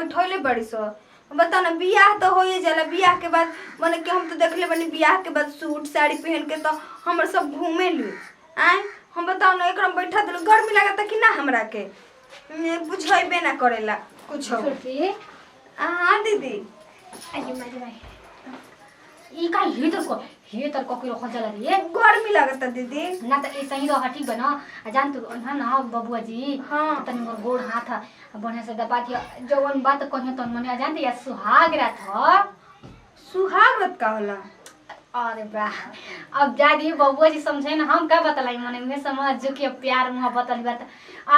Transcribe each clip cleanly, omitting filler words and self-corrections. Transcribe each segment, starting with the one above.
बैठले बड़ी सो बता ना बियाह तो होइए जाला बियाह के बाद माने कि हम तो देखले बनी बियाह के बाद सूट साड़ी पहन के तो हमर सब घूमे ली आए हम बताओ ना एकरा बैठा देलो गर्मी लागता कि ना हमरा के बुझाइबे ना करेला कुछ हां दीदी आइए मारे भाई ई का हीटर को रखल जाला रे गर्मी लागता दीदी ना त ऐसे ही रह ठीक बना जान तू ना बबुआ जी हां तनी मोर गोड़ हाथ बढ़िया से दबा दिया जवन बात कहियो तन मने जानते या सुहाग रात ह सुहाग रात का होला अरे वाह अब जा दी बबुआ जी समझे ना हम का बतलाई मने में समझ जो कि प्यार मोहब्बत वाली बात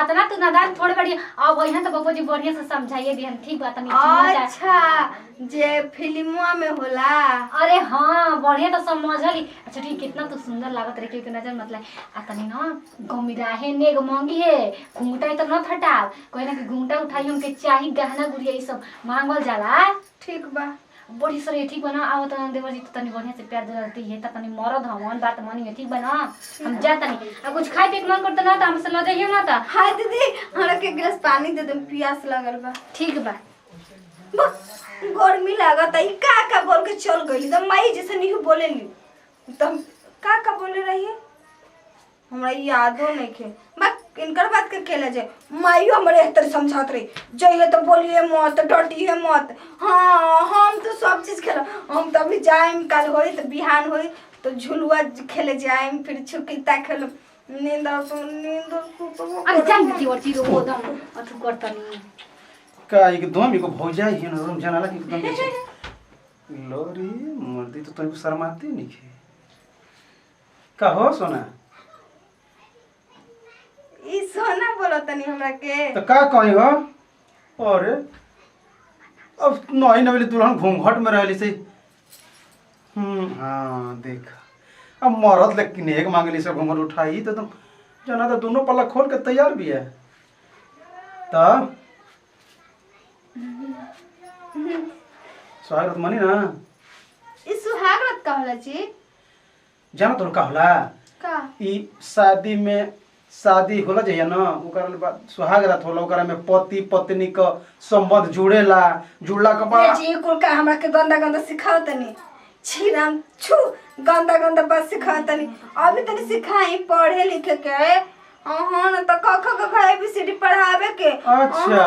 आतना तू नादान थोड़ी बड़ी अब वही तो बबुआ जी बढ़िया से समझाइए दिहन ठीक बात नहीं अच्छा जे फिल्मवा में होला अरे हाँ बढ़िया तो समझली अच्छा ठीक कितना तू सुंदर लागत रे के नजर मतलब आतनी ना गमिराहे नेग मांगी है घूंघटा तो न हटाव कोई ना कि घूंघटा उठाई हमके चाही गहना गुड़िया ई सब मांगल जाला ठीक बा बड़ी सर ठीक बना आओ त देवर जी तनी बढ़िया से प्यार दिलाती है त तनी मरद हमन बात मानी ठीक बना हम जा तनी आ कुछ खाए पे मन करत ना त हमसे ल जाइयो ना त हां दीदी हमरा के गिलास पानी दे दे प्यास लगल बा ठीक बा गर्मी लागत ई का बोल के चल गइली त माई जैसे नहीं बोलेली त का बोले रही हमरा यादो नहीं खे बस इनकर बात के खेला जाए माइयो हमरे एतर समझात रही जइए तो बोलिए मत डटिए मत हां हम तो सब चीज खेला हम तो अभी जाएम कल होई तो बिहान होई तो झुलुआ खेले जाएम फिर छुकीता खेल नींद अरे जान दी और चीज वो दम अथु करतनी का एकदम को भौजा ही न रूम जानाला कि एकदम पीछे लोरी मर्दी तो तुमको शर्माती नहीं खे का हो सोना ई सोना बोलो तनी हमरा के तो का कही हो अरे अब नई नवेली दुल्हन घूंघट में रहली से हाँ देख अब मरद लेकिन एक मांगली से घूंघट उठाई तो तुम जना तो दोनों पल्ला खोल के तैयार भी है तब सुहागरात मानी ना ई सुहागरात का होला जी जाना तो का होला का ई शादी होला जइया ना ओकरा बाद सुहागरात होला ओकरा में पति पत्नी का संबंध जुड़ला के बाद जी कुल का हमरा के गंदा गंदा सिखाओ तनी छी राम छू गंदा गंदा बात सिखाओ तनी अभी तनी सिखाई पढ़े लिखे के हां न त क ख ग एबीसीडी पढ़ावे के अच्छा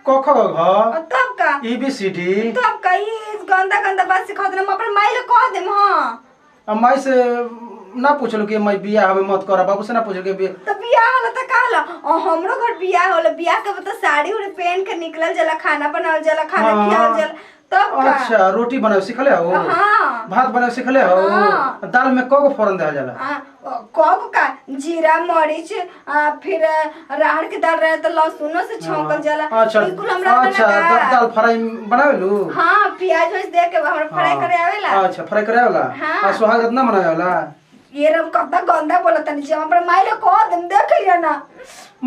क ख ग तब का एबीसीडी तब का ई गंदा गंदा बात सिखाओ तनी हम अपन माई ले कह देम हां अब माई से ना पूछलो कि मैं बियाह हमें मत करा बाबू से ना पूछलो कि तो बियाह होला त का होला हमरो घर बियाह होला बियाह के बता साड़ी उड़ी पहन के निकलल जाला खाना बनावल जाला खाना खियावल जाला तब का अच्छा रोटी बनावे सिखले हो हां भात बनावे सिखले हो दाल में कगो फोरन देल जाला कब का जीरा मरीच फिर राहड़ के दाल रहे तो लहसुनो से छौंकल जाला बिल्कुल हमरा अच्छा दाल फ्राई बनावेलू हां प्याज वैस दे के हमरा फ्राई करे आवेला अच्छा फ्राई करे आवेला आ सुहागरात ना बनावे वाला ये रम कब गंदा बोलत नहीं जे हमरा माइले कह देम देख लिया ना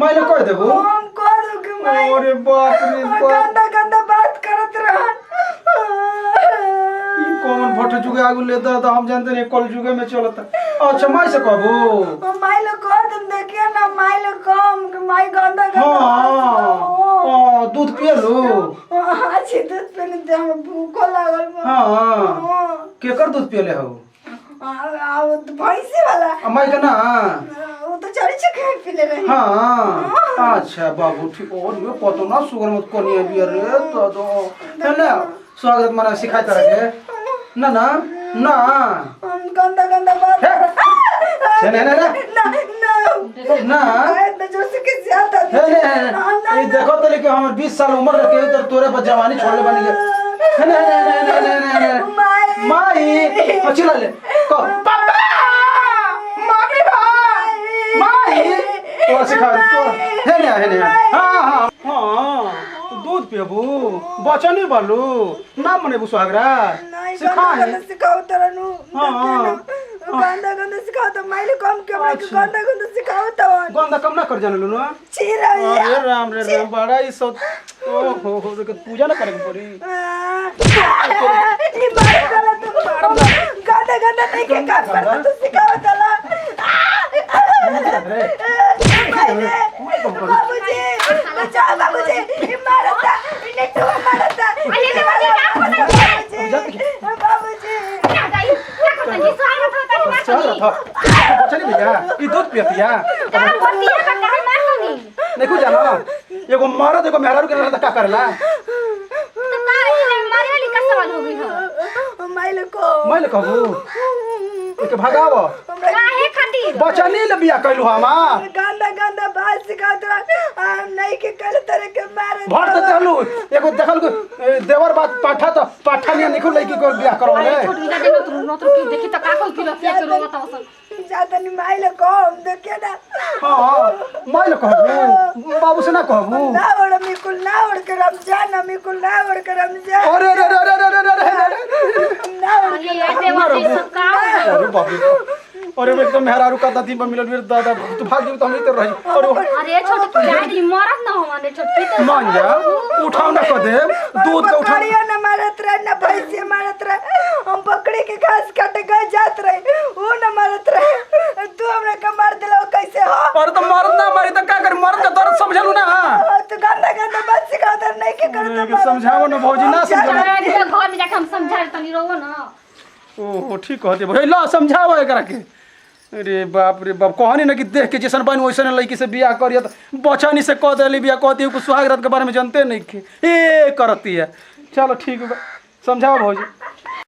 माइले कह देबो हम कह दो कि माई अरे बाप रे बाप गंदा गंदा बात करत रहन ई कौन फोटो जुगे आगु लेता तो हम जानते नहीं कल जुगे में चलता अच्छा माई से कहबो माइले कह देम देखिए ना माइले कम कि माई गंदा गंदा हां दूध पिए लो अच्छी दूध पीने दे हम भूखो लागल बा हां केकर दूध पियले हो भैंसी वाला माई का ना वो तो चढ़ी चुके पीले रही हां अच्छा बाबू ठीक और ये पतो ना सुगर मत कोनी बियर रे तो है ना स्वागत मना सिखाई तरह के ना ना ना गंदा गंदा बात ना ना ना ना ना जो से के ज्यादा ये देखो तो लेके हम 20 साल उम्र रखे तो तोरे पर जवानी छोड़ले बन गए ना माई चिल्ला ले को पापा मम्मी भाई माई तो सिखा तो है ने हां दूध पियबू बचनी बालू ना मनेबू सुहागरात सिखाओ तरनु गंदा गंदा सिखाओ तो माइले कम के हमरा के गंदा गंदा सिखाओ तो गंदा कम ना कर जानलू ना चीरा अरे राम रे राम बड़ा ई सब ओहो हो रे पूजा ना करे पड़ी ये मार गला तो गंदा गंदा नहीं के काम कर तो सिखाओ तला बाबूजी बचा बाबूजी ये मारता इन्हें तो चली भैया ई दूध पियतिया का बोलती है का काहे मार तनी नहीं कुछ जानो एगो मरद एगो मेहरारू के रहता का करेला तो का ये मारे वाली का सवाल हो गई हो मैं कहबू एके भगाव काहे खातिर बचनी ले बिया कहलू हमार गंदा बात सिखात रहा हम नहीं के कल तरह के मारे भर त चलू एगो देखल देवर बात पाठा नहीं निकल लई की को बिया करो ले छोटी जा दे न तो की देखी त का कोई किलो के रोवत असन ज्यादा नहीं माइल कम देखे ना हां मैं कहबू बाबू से ना कहबू ना ओड़ मिकुल ना ओड़ के रमजान मिकुल ना ओड़ के रमजान अरे रे रे रे रे रे ना ओड़ ये देवर से सब का अरे बाप रे अरे मैं एकदम मेहरारू का दादी पर मिलल मेरे दादा तू भाग जी तो हम इधर रही अरे छोटी दादी मरत न हो माने छोटी तो मान जा उठाओ ना को दे दूध का उठा बकरिया न मारत रहे न भैंसिया मारत रहे हम बकरी के घास काटे गए जात रहे वो न मारत रहे तू हमरा के मार दिलो कैसे हो और तो मरद ना मारी तो का कर मरद का दर्द समझलू ना तू गंदा बात सिखा दर नहीं के करत समझाओ ना भौजी ना समझ घर में जाके हम समझा तनी रोवो ना ओहो ठीक कहते भाई ला समझाओ एकरा के अरे बाप कहनी ना कि देख के जैसन बन वैसन लड़की से बियाह करिए तो बचनी से कह दिली बियाह कहती है सुहाग रात के बारे में जानते नहीं ए करती है चलो ठीक है समझाओ भौजी